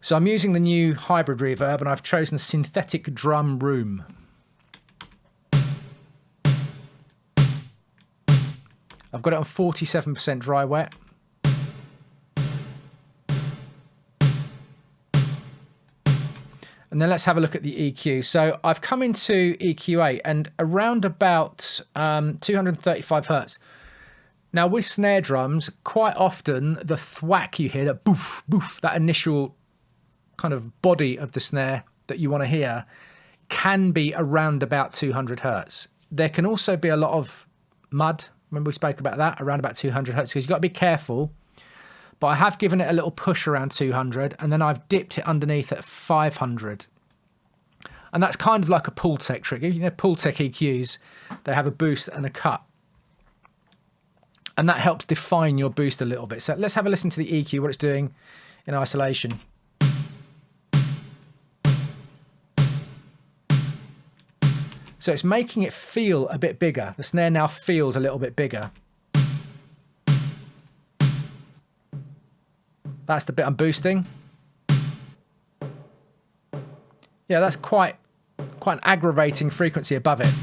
So I'm using the new hybrid reverb, and I've chosen Synthetic Drum Room. I've got it on 47% dry wet. And then let's have a look at the EQ. So I've come into EQ8 and around about 235 hertz. Now with snare drums, quite often the thwack you hear, that boof, boof, that initial kind of body of the snare that you want to hear can be around about 200 hertz. There can also be a lot of mud. Remember we spoke about that, around about 200 hertz, because you've got to be careful. But I have given it a little push around 200, and then I've dipped it underneath at 500. And that's kind of like a Pultec trick. You know, Pultec EQs, they have a boost and a cut. And that helps define your boost a little bit. So let's have a listen to the EQ, what it's doing in isolation. So it's making it feel a bit bigger. The snare now feels a little bit bigger. That's the bit I'm boosting. Yeah, that's quite an aggravating frequency above it.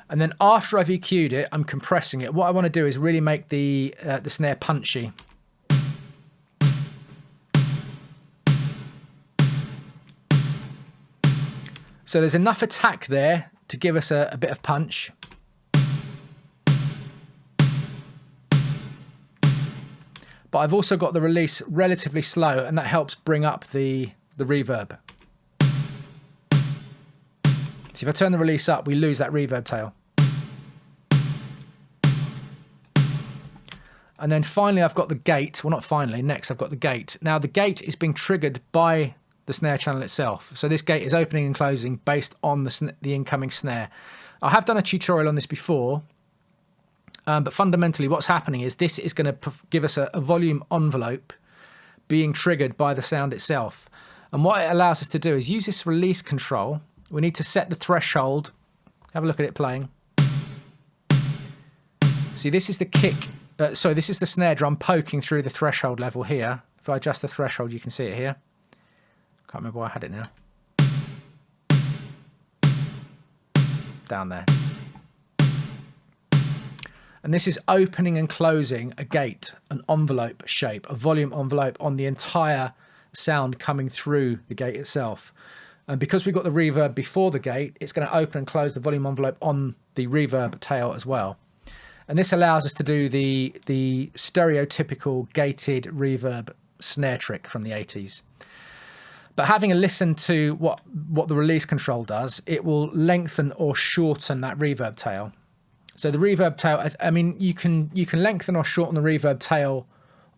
And then after I've EQ'd it, I'm compressing it. What I want to do is really make the snare punchy. So there's enough attack there to give us a bit of punch. But I've also got the release relatively slow, and that helps bring up the reverb. So if I turn the release up, we lose that reverb tail. And then finally I've got the gate. Well, not finally, next I've got the gate. Now the gate is being triggered by the snare channel itself. So this gate is opening and closing based on the incoming snare. I have done a tutorial on this before. But fundamentally what's happening is this is going to give us a volume envelope being triggered by the sound itself. And what it allows us to do is use this release control. We need to set the threshold. Have a look at it playing. See, this is the kick. Sorry, this is the snare drum poking through the threshold level here. If I adjust the threshold, you can see it here. Can't remember why I had it now. Down there. And this is opening and closing a gate, an envelope shape, a volume envelope on the entire sound coming through the gate itself. And because we've got the reverb before the gate, it's going to open and close the volume envelope on the reverb tail as well. And this allows us to do the stereotypical gated reverb snare trick from the 80s. But having a listen to what the release control does, it will lengthen or shorten that reverb tail. So the reverb tail, I mean, you can lengthen or shorten the reverb tail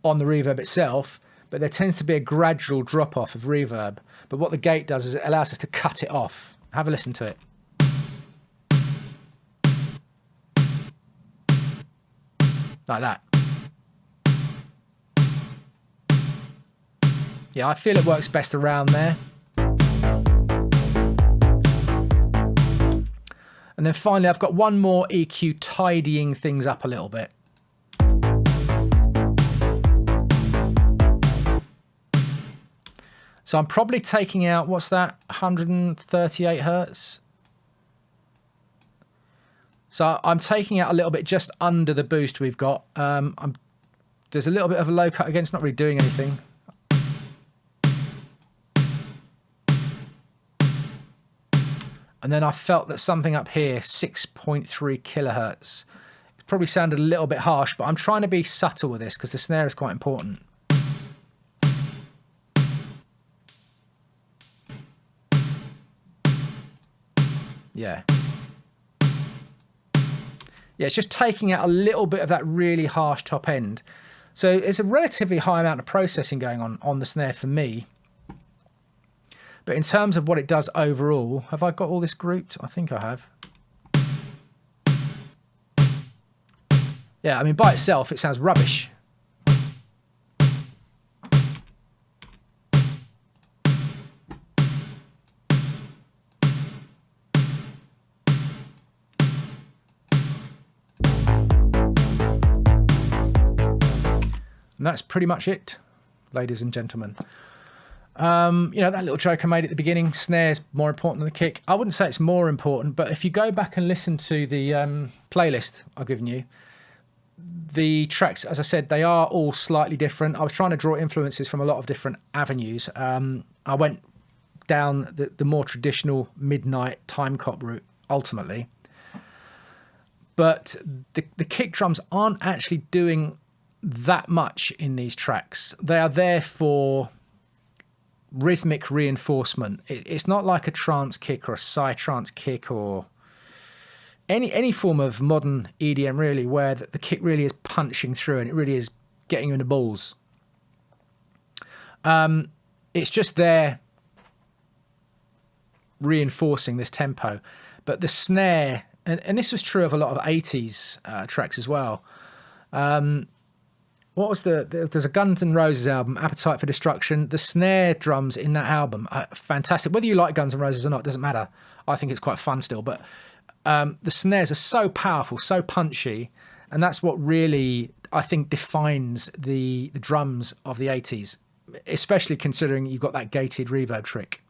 on the reverb itself, but there tends to be a gradual drop off of reverb. But what the gate does is it allows us to cut it off. Have a listen to it. Like that. Yeah, I feel it works best around there. And then finally, I've got one more EQ tidying things up a little bit. So I'm probably taking out, what's that, 138 hertz? So I'm taking out a little bit just under the boost we've got. There's a little bit of a low cut again, it's not really doing anything. And then I felt that something up here, 6.3 kilohertz. It probably sounded a little bit harsh, but I'm trying to be subtle with this because the snare is quite important. Yeah. Yeah, it's just taking out a little bit of that really harsh top end. So it's a relatively high amount of processing going on the snare for me. But in terms of what it does overall, have I got all this grouped? I think I have. Yeah, I mean, by itself, it sounds rubbish. And that's pretty much it. ladies and gentlemen. You know, that little joke I made at the beginning, snare's more important than the kick. I wouldn't say it's more important, but if you go back and listen to the playlist I've given you, the tracks, as I said, they are all slightly different. I was trying to draw influences from a lot of different avenues. I went down the more traditional midnight time cop route, ultimately. But the kick drums aren't actually doing that much in these tracks. They are there for rhythmic reinforcement. It's not like a trance kick or a psytrance kick or any form of modern EDM, really, where the kick really is punching through and it really is getting you in the balls. It's just there reinforcing this tempo. But the snare, and this was true of a lot of 80s tracks as well. What was there's a Guns N' Roses album, Appetite for Destruction. The snare drums in that album are fantastic. Whether you like Guns N' Roses or not, doesn't matter. I think it's quite fun still. But the snares are so powerful, so punchy. And that's what really, I think, defines the drums of the 80s, especially considering you've got that gated reverb trick.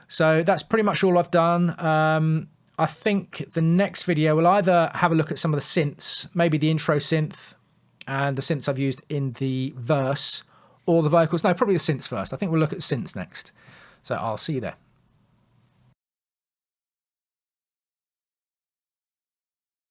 So that's pretty much all I've done. I think the next video will either have a look at some of the synths, maybe the intro synth, and the synths I've used in the verse, or the vocals. No, probably the synths first. I think we'll look at synths next. So I'll see you there.